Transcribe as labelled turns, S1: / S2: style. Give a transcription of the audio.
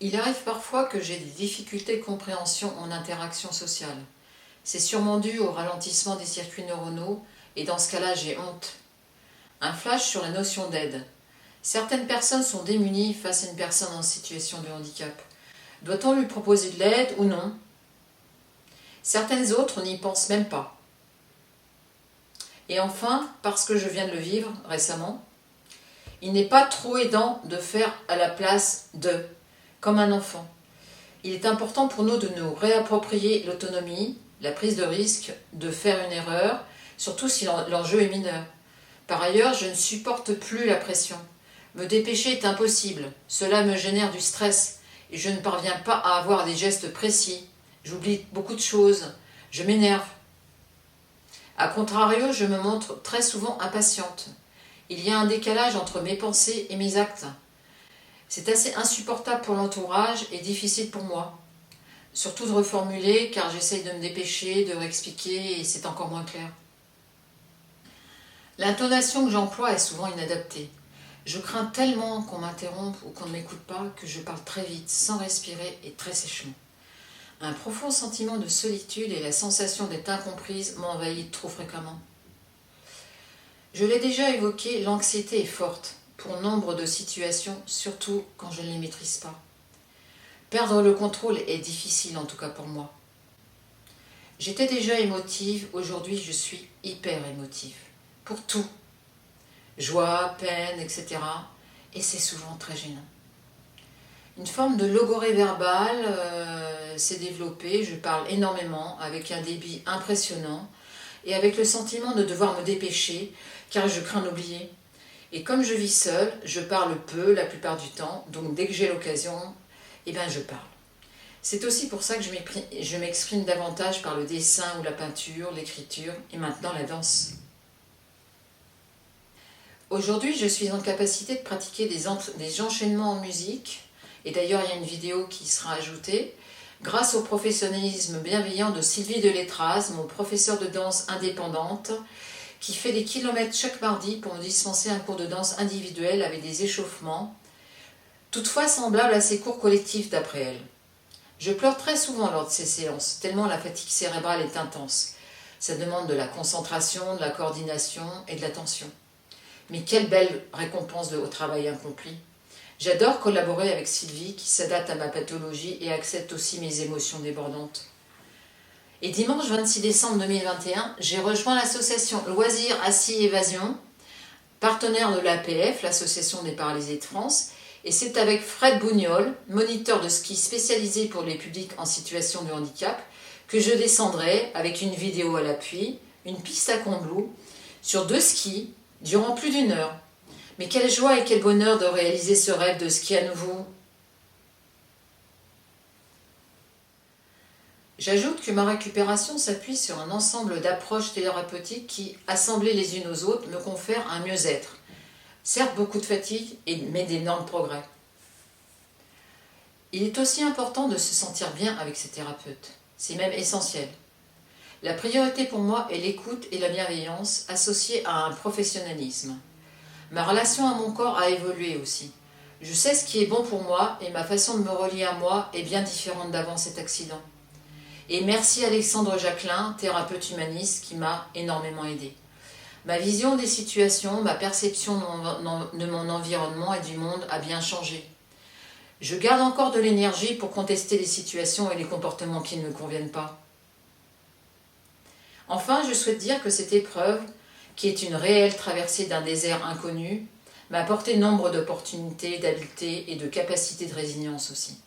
S1: Il arrive parfois que j'ai des difficultés de compréhension en interaction sociale. C'est sûrement dû au ralentissement des circuits neuronaux et dans ce cas-là, j'ai honte. Un flash sur la notion d'aide. Certaines personnes sont démunies face à une personne en situation de handicap. Doit-on lui proposer de l'aide ou non? Certaines autres n'y pensent même pas. Et enfin, parce que je viens de le vivre récemment, il n'est pas trop aidant de faire à la place de, comme un enfant. Il est important pour nous de nous réapproprier l'autonomie, la prise de risque, de faire une erreur, surtout si l'enjeu est mineur. Par ailleurs, je ne supporte plus la pression. Me dépêcher est impossible, cela me génère du stress et je ne parviens pas à avoir des gestes précis. J'oublie beaucoup de choses, je m'énerve. A contrario, je me montre très souvent impatiente. Il y a un décalage entre mes pensées et mes actes. C'est assez insupportable pour l'entourage et difficile pour moi. Surtout de reformuler car j'essaye de me dépêcher, de réexpliquer et c'est encore moins clair. L'intonation que j'emploie est souvent inadaptée. Je crains tellement qu'on m'interrompe ou qu'on ne m'écoute pas que je parle très vite, sans respirer et très sèchement. Un profond sentiment de solitude et la sensation d'être incomprise m'envahit trop fréquemment. Je l'ai déjà évoqué, l'anxiété est forte pour nombre de situations, surtout quand je ne les maîtrise pas. Perdre le contrôle est difficile, en tout cas pour moi. J'étais déjà émotive, aujourd'hui je suis hyper émotive. Pour tout. Joie, peine, etc. Et c'est souvent très gênant. Une forme de logorrhée verbale s'est développée, je parle énormément, avec un débit impressionnant, et avec le sentiment de devoir me dépêcher, car je crains d'oublier. Et comme je vis seule, je parle peu la plupart du temps, donc dès que j'ai l'occasion, je parle. C'est aussi pour ça que je m'exprime davantage par le dessin ou la peinture, l'écriture, et maintenant la danse. Aujourd'hui, je suis en capacité de pratiquer des enchaînements en musique, et d'ailleurs il y a une vidéo qui sera ajoutée, grâce au professionnalisme bienveillant de Sylvie Deletraz, mon professeur de danse indépendante, qui fait des kilomètres chaque mardi pour me dispenser un cours de danse individuel avec des échauffements, toutefois semblables à ses cours collectifs d'après elle. Je pleure très souvent lors de ces séances, tellement la fatigue cérébrale est intense. Ça demande de la concentration, de la coordination et de l'attention. Mais quelle belle récompense au travail accompli. J'adore collaborer avec Sylvie qui s'adapte à ma pathologie et accepte aussi mes émotions débordantes. Et dimanche 26 décembre 2021, j'ai rejoint l'association Loisirs Assis Évasion, partenaire de l'APF, l'Association des paralysés de France, et c'est avec Fred Bougnol, moniteur de ski spécialisé pour les publics en situation de handicap, que je descendrai, avec une vidéo à l'appui, une piste à Combloux, sur 2 skis, durant plus d'1 heure. Mais quelle joie et quel bonheur de réaliser ce rêve de ski à nouveau. J'ajoute que ma récupération s'appuie sur un ensemble d'approches thérapeutiques qui, assemblées les unes aux autres, me confèrent un mieux-être. Certes, beaucoup de fatigue, mais d'énormes progrès. Il est aussi important de se sentir bien avec ses thérapeutes. C'est même essentiel. La priorité pour moi est l'écoute et la bienveillance associées à un professionnalisme. Ma relation à mon corps a évolué aussi. Je sais ce qui est bon pour moi et ma façon de me relier à moi est bien différente d'avant cet accident. Et merci Alexandre Jacquelin, thérapeute humaniste, qui m'a énormément aidée. Ma vision des situations, ma perception de mon environnement et du monde a bien changé. Je garde encore de l'énergie pour contester les situations et les comportements qui ne me conviennent pas. Enfin, je souhaite dire que cette épreuve, qui est une réelle traversée d'un désert inconnu, m'a apporté nombre d'opportunités, d'habiletés et de capacités de résilience aussi.